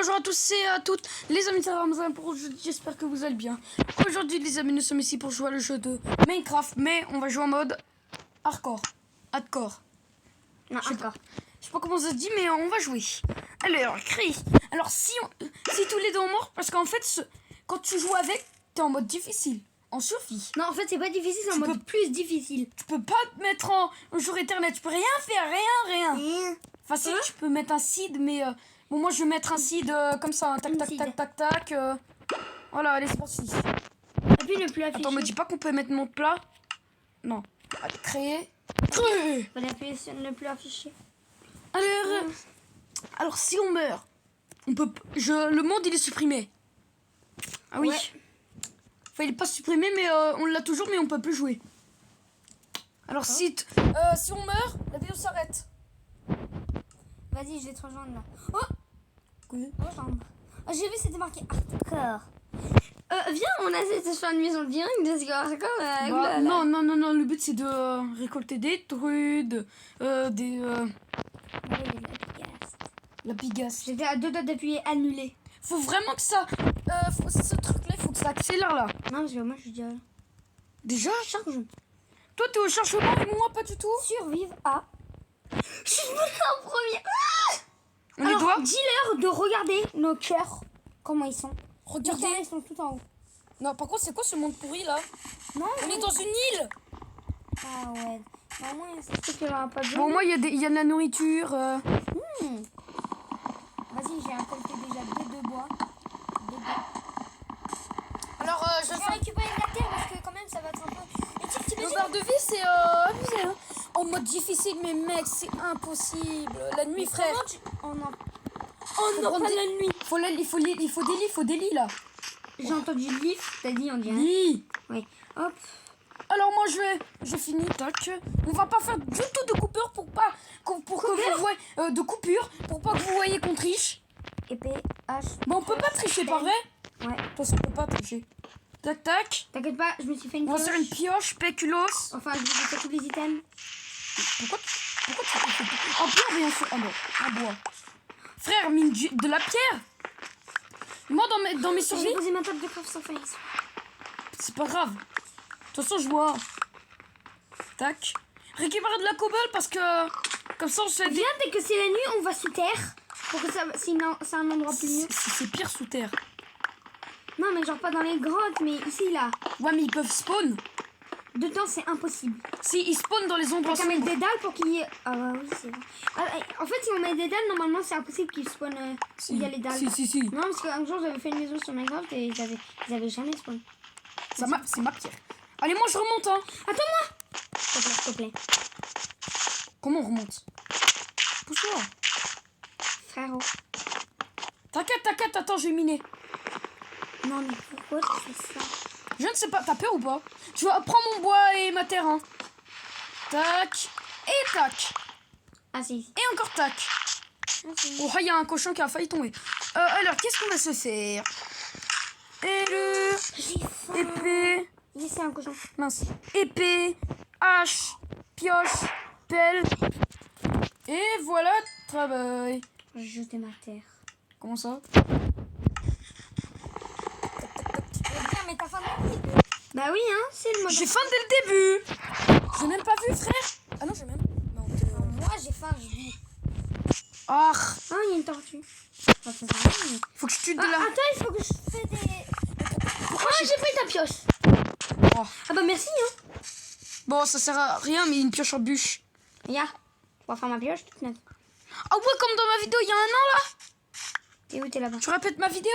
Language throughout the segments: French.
bonjour à tous et à toutes les amis, ça va Ramzan pour aujourd'hui, j'espère que vous allez bien. Aujourd'hui les amis, nous sommes ici pour jouer à le jeu de Minecraft, mais on va jouer en mode hardcore. Non, hardcore. Je sais pas comment ça se dit, mais on va jouer. Alors, Chris, alors si tous les deux on mort, parce qu'en fait, quand tu joues avec, t'es en mode difficile, en survie. Non, en fait, c'est pas difficile, c'est en mode plus difficile. Tu peux pas te mettre en jour éternel, tu peux rien faire, rien. Enfin si, tu peux mettre un seed, mais bon, moi je vais mettre un seed comme ça, tac. Voilà, allez, c'est parti. Appuie le plus affiché. Attends, me dis pas qu'on peut mettre notre plat. Non. Allez, créer. On appuie sur le plus affiché. Alors si on meurt, on peut. Le monde il est supprimé. Ah oui. Ouais. Enfin, il est pas supprimé, mais on l'a toujours, mais on peut plus jouer. Alors si on meurt, la vidéo s'arrête. Vas-y, je vais te rejoindre là. Oh, rejoindre. Oh, j'ai vu, c'était marqué hardcore. Viens, on a cette sur une maison direct de ce hardcore. Non, le but c'est de récolter des trucs, la pigasse. J'étais à 2 doigts d'appuyer annuler. Faut vraiment que ça. Ce truc-là, il faut que ça accélère là. Non, parce que moi je suis déjà. Déjà Charge. Toi, t'es au chargement et moi, pas du tout. Survive à. Je suis en premier. On les doit. Dis-leur de regarder nos cœurs. Comment ils sont. Regardez. Ils sont tout en haut. Non, par contre, c'est quoi ce monde pourri là? Non, On est dans une île. Ah ouais. Au moins, c'est sûr qu'il n'y aura pas de. Bon, moi, il y a de la nourriture. Vas-y, j'ai incolté déjà 2 bois. Alors, Je vais récupérer de la terre parce que quand même ça va être un peu. Et tu le t'imagines bar de vie, c'est abusé. Hein. En mode difficile, mais mec, c'est impossible. La nuit, frère. Oh non. Oh non, pas la nuit. Il faut des lits là. J'ai entendu lit, t'as dit on dirait. Lit. Oui. Hop. Alors moi je finis, tac. On va pas faire du tout de coupure pour que vous voyez de coupure pour pas que vous voyez qu'on triche. Épée, hache. Mais on peut pas tricher, pas vrai? Ouais. Toi ça peut pas tricher. Tac. T'inquiète pas, je me suis fait une On va pioche. faire une pioche, péculos. Enfin, je vais faire tous les items. Pourquoi tu fais en pierre et en non, en bois. Frère, mine de la pierre. Moi dans mes survies, J'ai posé ma table de craft sans face. c'est pas grave. De toute façon, je vois. Tac. Récupérer de la cobble parce que comme ça on se fait Viens, dès que c'est la nuit, on va sous terre. Pour que ça, sinon, c'est un endroit plus mieux. C'est pire sous terre. Non, mais genre pas dans les grottes, mais ici, là. Ouais, mais ils peuvent spawn. Dedans, c'est impossible. Si, ils spawnent dans les endroits On va mettre sombres. des dalles pour qu'il y ait. Ah, bah oui, c'est vrai. En fait, si on met des dalles, normalement, c'est impossible qu'ils spawnent où il y a les dalles. Si. Non, parce qu'un jour, j'avais fait une maison sur Minecraft et ils avaient jamais spawn. C'est ma pierre. Allez, moi je remonte, hein. Attends-moi! S'il te plaît. Comment on remonte? Pousse-moi. Frérot. T'inquiète, attends, j'ai miné. Non, mais pourquoi tu fais ça? Je ne sais pas, t'as peur ou pas? Tu vas prendre mon bois et ma terre, hein. Tac. Et tac. Ah, si. Et encore tac. Ah, si. Oh, il y a un cochon qui a failli tomber. Alors, qu'est-ce qu'on va se faire? J'ai faim. Épée. J'ai c'est un cochon. Mince. Épée. Hache. Pioche. Pelle. Et voilà, travail. J'ai jeté ma terre. Comment ça? Bien, mais t'as faim de Bah oui, hein, c'est le mode. J'ai faim dès le début. J'ai même pas vu, frère. Ah non, j'ai même. Non, Moi, j'ai faim, je dis. Ah, Ah, il y a une tortue. Enfin, ça sert à rien, mais- faut que je tue de Ah, la. attends, il faut que je fais des. Pourquoi j'ai pris ta pioche? Oh. Ah bah merci, hein. Bon, ça sert à rien, mais une pioche en bûche. Ya, on va faire ma pioche toute neuve. Ah ouais, comme dans ma vidéo il y a un an là. Et où t'es là-bas? Tu répètes ma vidéo?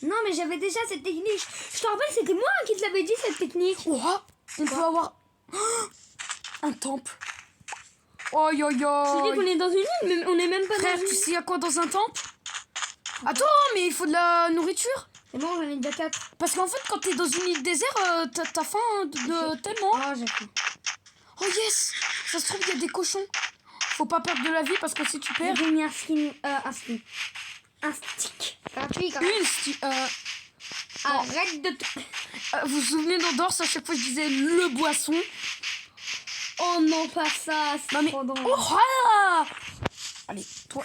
Non, mais j'avais déjà cette technique. Je te rappelle, c'était moi qui te l'avais dit, cette technique. Oh, on peut avoir un temple. Oh yo Je dis yo. qu'on est dans une île, mais on est même pas Frère, dans une tu île. sais y a quoi dans un temple? Attends, mais il faut de la nourriture. C'est bon, j'en ai déjà 4. Parce qu'en fait, quand t'es dans une île désert, t'as faim tellement. Oh, j'ai faim. Oh yes. Ça se trouve, il y a des cochons. Faut pas perdre de la vie parce que si tu perds. J'ai mis un skin. Un stick. Gratuit, gratuit. Arrête de te... Vous vous souvenez d'Endorse, à chaque fois je disais le boisson. Oh non, pas ça, c'est Non mais... trop drôle. Oh ah. Allez, toi,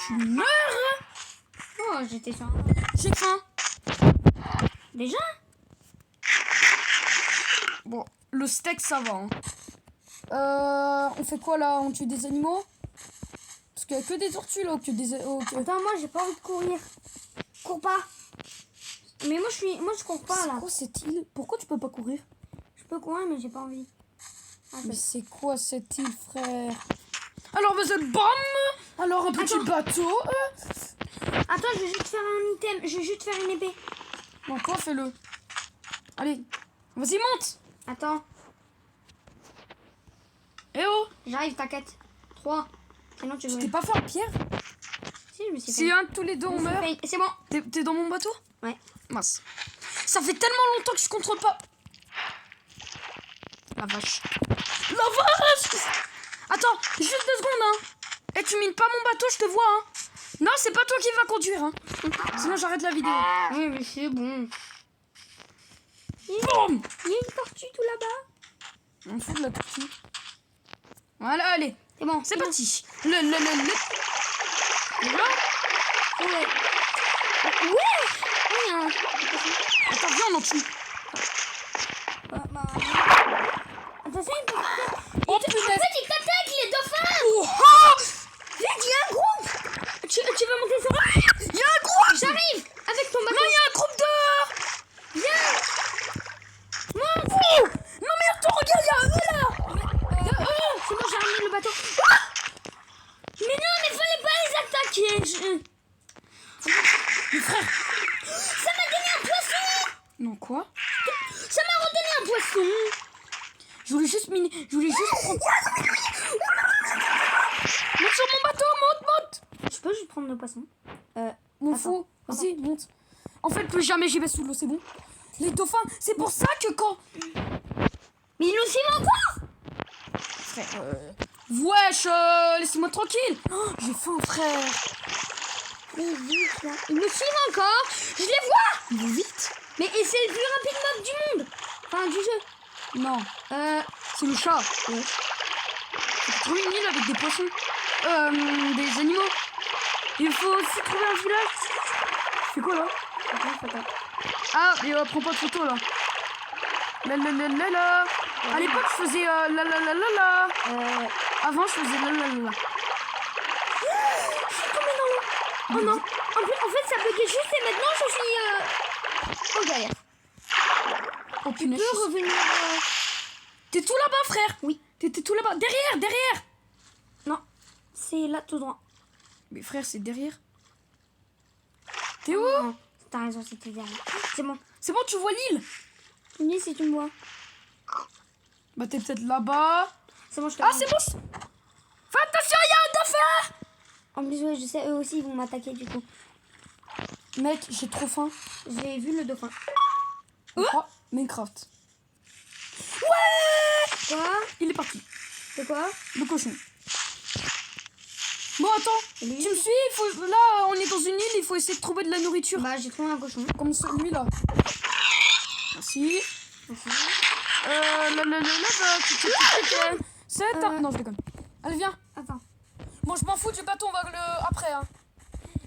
tu meurs. Non, j'étais sur un... J'ai faim. Déjà? Bon, le steak, ça va. Hein. On fait quoi là? On tue des animaux? Parce qu'il y a que des tortues là. Que des... Attends, moi j'ai pas envie de courir. Cours pas. Mais moi je cours pas là. C'est quoi cette île? Pourquoi tu peux pas courir? Je peux courir mais j'ai pas envie. Ah, mais c'est quoi cette île, frère? Alors vous êtes bam. Alors un petit bateau. Attends, je vais juste faire un item. Je vais juste faire une épée. Bon, toi fais-le. Allez, vas-y monte. Attends. Eh oh. J'arrive, t'inquiète. 3. Sinon tu Tu veux. t'es pas fait en pierre? Si, je me suis fait. Si un de tous les deux on meurt. C'est bon. T'es dans mon bateau? Ouais. Mince. Ça fait tellement longtemps que je contrôle pas. La vache. La vache. Attends, juste 2 secondes, hein. Et tu mines pas mon bateau, je te vois, hein. Non, c'est pas toi qui vas conduire, hein. Sinon, j'arrête la vidéo. Oui, mais c'est bon. Boum. Il y a une tortue tout là-bas. On fout de la tortue. Voilà, allez. C'est bon. C'est parti. Le. Ouais. Ouais. Hein. Attends, viens, on en tue. Attention, il peut... Oh, punaise. En fait, ils t'attaquent, les dauphins. Oh, oh. Vite, il y a un groupe. Tu veux monter sur... Il y a un groupe. J'arrive avec ton bateau. Non, il y a un groupe dehors. Viens. Monte. Oh. Non, mais attends, regarde, il y a eux là. C'est bon, j'ai ramené le bateau. Mais non, mais fallait pas les attaquer. Mais frère. Ça m'a donné un poisson. Non, quoi? Ça m'a redonné un poisson. Je voulais juste miner. Je voulais juste prendre. Monte sur mon bateau, monte. Je peux juste prendre le poisson. M'en Attends, fous. Vas-y, monte. En fait, plus jamais j'y vais sous l'eau, c'est bon. Les dauphins, c'est pour ça que quand. Mais ils nous suivent encore. Frère, wesh, laissez-moi tranquille. Oh, j'ai faim, frère. Mais vite là. Ils me suivent encore. Je les vois. Ils vont vite. Mais et c'est le plus rapide mob du monde. Enfin, du jeu. Non, c'est le chat. Ouais. Faut trouver une île avec des poissons. Des animaux. Il faut aussi trouver un village. C'est quoi là? Ah, mais prends pas de photo là. La. À l'époque, je faisais la. Avant, je faisais la. Je suis tombée dans l'eau. Oh non. En fait, ça bloquait juste et maintenant je suis en galère. Oh Tu punaise. peux revenir. T'es tout là-bas, frère? Oui. T'es tout là-bas. Derrière. Non. C'est là tout droit. Mais frère, c'est derrière. T'es où? Non. T'as raison, c'était derrière. C'est bon. C'est bon, tu vois l'île? Tu me dis si tu me vois. Bah, t'es peut-être là-bas. C'est bon, je te Ah, vois. c'est bon. Fais attention, il y a un dauphin. En plus, ouais, je sais, eux aussi, ils vont m'attaquer du coup. Mec, j'ai trop faim. J'ai vu le dauphin. Oh, Minecraft. Quoi? Il est parti. C'est quoi? Le cochon. Bon, attends. Et lui? Tu me suis? Là, on est dans une île, il faut essayer de trouver de la nourriture. Bah, j'ai trouvé un cochon. Comme celui-là. Merci. Merci. C'est tard. Non, je déconne. Allez, viens. Attends. Moi, je m'en fous du bateau, on va le après. Hein.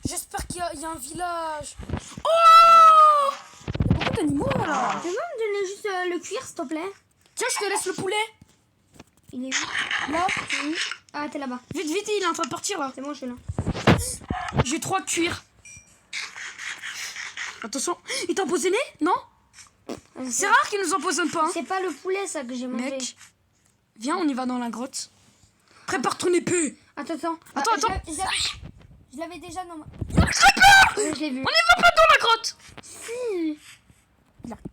J'espère qu'il y a un village. Oh! Il y a beaucoup d'animaux là. Tu peux me donner juste le cuir, s'il te plaît? Tiens, je te laisse le poulet. Il est où? Là. Oui. Ah, t'es là-bas. Vite, il est en train de partir là. C'est bon, je suis là. J'ai 3 cuirs. Attention, il t'a empoisonné? Non? C'est rare qu'il nous empoisonne pas. Hein. C'est pas le poulet, ça, que j'ai mangé. Mec, viens, on y va dans la grotte. Prépare ton épée. Attends. Attends. Je l'avais déjà dans ma... Creeper! Je l'ai vu. On y va pas dans la grotte. Si.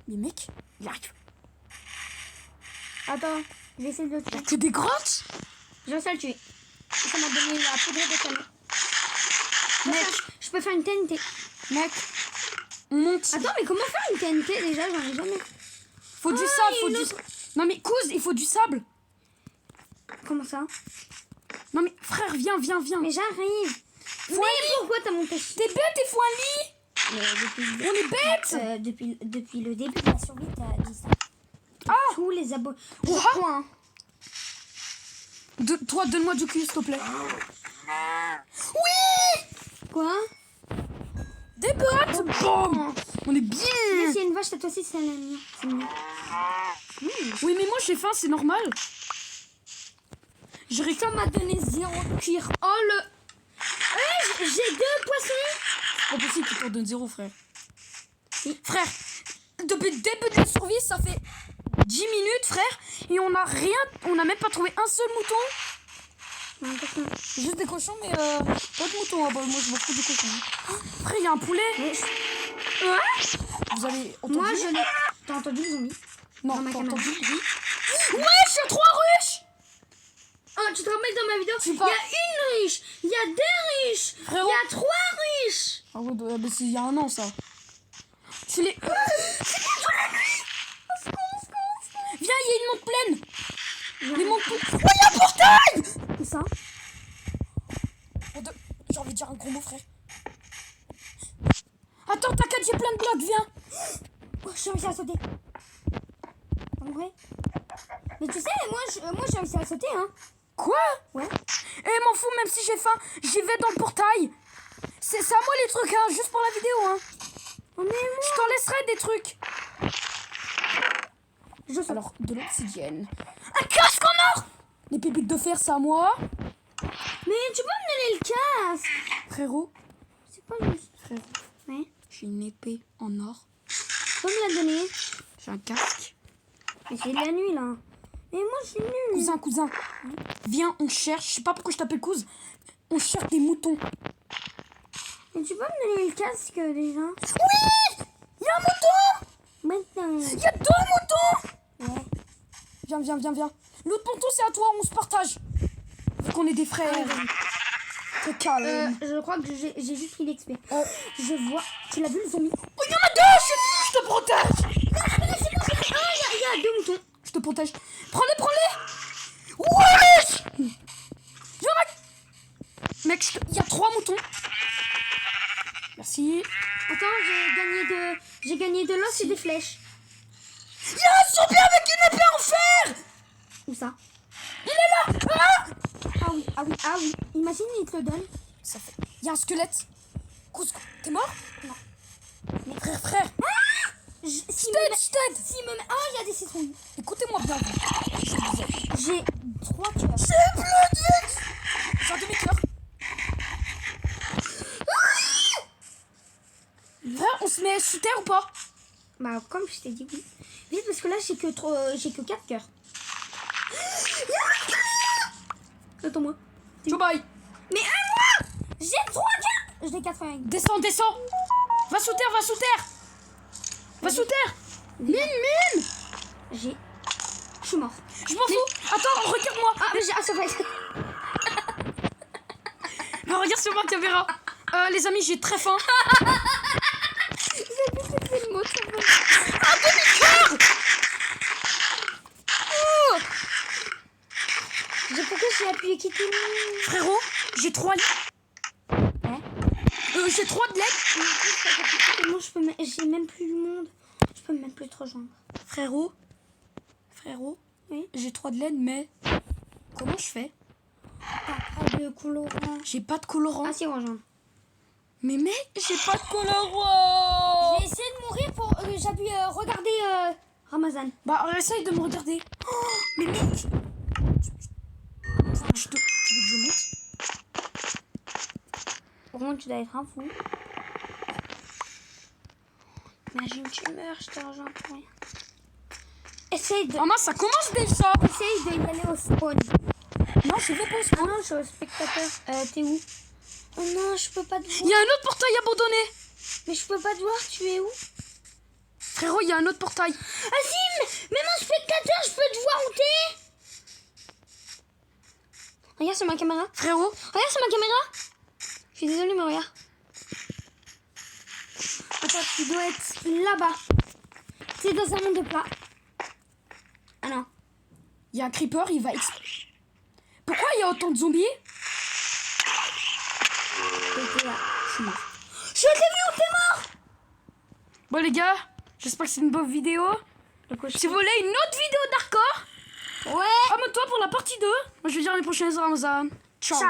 Mais mec, il arrive. Attends, je vais essayer de le Il y a tuer. que des grottes. Je vais essayer de le tuer. Ça m'a donné la poudre de canon. Mec, Je peux faire une TNT. mec, on monte. Attends, mais comment faire une TNT déjà? J'en ai jamais. Faut du Ah, sable, faut une du... autre. Non mais Kouz, il faut du sable. Comment ça? Non mais frère, viens. Mais j'arrive. Faut Mais un lit. pourquoi t'as monté? T'es bête, il faut un lit. Mais On est bête. depuis le début de la survie, t'as dit ça. Ah. Tous les abos. Oh, Je crois, hein. Toi, donne-moi du cul, s'il te plaît. Oui. Quoi? Des bottes. Boum. On est bien. S'il y a une vache, cette fois-ci, c'est la mienne. C'est mieux. Oui, mais moi j'ai faim, c'est normal. Je réclame. Ça m'a donné 0 cuir. Oh le. J'ai 2 poissons. C'est pas possible qu'il t'en donne 0, frère. Frère, depuis le début de la survie, ça fait 10 minutes, frère. Et on a rien. On n'a même pas trouvé un seul mouton. Non, cochon. Juste des cochons, mais pas de moutons. Ah bah, moi je m'en fous des cochons. Frère, il y a un poulet. Ouais. Vous avez entendu? Moi, je l'ai. T'as entendu le zombie? Non, dans ma t'as caméra. entendu? Oui. Ouais, je suis à 3 ruches. Oh, tu te rappelles dans ma vidéo? Tu Il y parles- a une riche, il y a 2 riches, Frérot. il y a 3 riches. Ah ouais, bah, c'est il y a un an ça. Tu les. Viens, il y a une montre pleine. Les montres pleines. Oh, il y a un portail. C'est ça? J'ai envie de dire un gros mot, frère. Attends, t'inquiète, j'ai plein de blocs, viens. Oh, j'ai réussi à sauter. En vrai? Mais tu sais, moi j'ai réussi à sauter, hein. Quoi? Ouais. Eh, m'en fous, même si j'ai faim, j'y vais dans le portail. C'est à moi les trucs, hein, juste pour la vidéo, hein. Oh, mais moi. Je t'en laisserai des trucs. Je saute. Alors, de l'obsidienne. Un casque en or. Les pépites de fer, c'est à moi. Mais tu peux me donner le casque? Frérot, C'est pas juste. frérot, Ouais. j'ai une épée en or. Tu peux me la donner? J'ai un casque. Mais c'est de la nuit, là. Mais moi, je suis nulle. Cousin, viens, on cherche. Je sais pas pourquoi je t'appelle cousin. On cherche des moutons. Mais tu peux me donner le casque, déjà? Oui. Il y a un mouton. Maintenant. Il y a 2 moutons. Ouais. Viens. L'autre mouton, c'est à toi, on se partage. Vu qu'on est des frères. Très calme. Je crois que j'ai juste pris l'XP. Je vois. Tu l'as vu le zombie? Oh, il y en a 2. Je te protège. Il y a 2 moutons. Je te protège. Prends-les. Wesh. Il y en a. Mec, il y a 3 moutons. Merci. Attends, j'ai gagné de l'os et des flèches. Il y a un zombie avec une épée en fer. Où ça? Il est là. Ah. Ah oui. Imagine, il te le donne. Ça fait. Il y a un squelette. T'es mort? Non. Mais frère. S'il Je t'aide. me met... Ah, il y a des citrons. Écoutez-moi bien. J'ai 3 cœurs. C'est bleu vite. J'ai un demi-cœur. Frère, on se met sous terre ou pas? Bah, comme je t'ai dit, oui. Vite, parce que là, j'ai que 4 cœurs. Attends-moi. Ciao, bye. Mais moi j'ai 3 cœurs. Je l'ai 4 avec. Descends. Va sous terre. Mine. Je suis mort. Je m'en fous. Attends, regarde-moi. Ah, mais j'ai... Ah, ça va. Non, regarde sur ma caméra. Les amis, j'ai très faim. J'ai vu que c'est le mot, ça va. Un demi-cœur. Pourquoi j'ai appuyé quitter le... Frérot, j'ai 3 lits. Ouais. J'ai 3 de lait. Moi, j'ai même plus le monde. Je peux même plus te rejoindre. Frérot, Oui. j'ai 3 de laine, mais comment je fais? Pas de colorant. J'ai pas de colorant. Ah si, rejoindre. Mais mec, j'ai pas de colorant. J'ai essayé de mourir pour... j'appuie regarder Ramazan. Bah, essaye de me regarder. Oh, mais mec. Tu veux que je monte? Par contre, tu dois être un fou. Imagine, tu meurs, je te rejoins pour rien. Essaye de... Maman, ça commence déjà. Essaye de y aller au spawn. Non, je vais pas au Ah spawn. non, je suis au spectateur. T'es où? Oh non, je peux pas te Il voir. y a un autre portail abandonné. Mais je peux pas te voir, tu es où? Frérot, il y a un autre portail. Ah si, mais mon spectateur, je peux te voir où t'es. Regarde sur ma caméra. Frérot, Regarde sur ma caméra. Je suis désolée, mais regarde. Attends, tu dois être là-bas. C'est dans un monde de plat. Ah non. il y a un creeper, il va Pourquoi il y a autant de zombies? T'étais là. Je suis mort. Je t'ai vu où t'es mort. Bon les gars, j'espère que c'est une bonne vidéo. Si vous voulez une autre vidéo d'hardcore, Ouais. abonne-toi pour la partie 2. Moi je vais dire les prochaines Ramazan. Ciao. Ciao.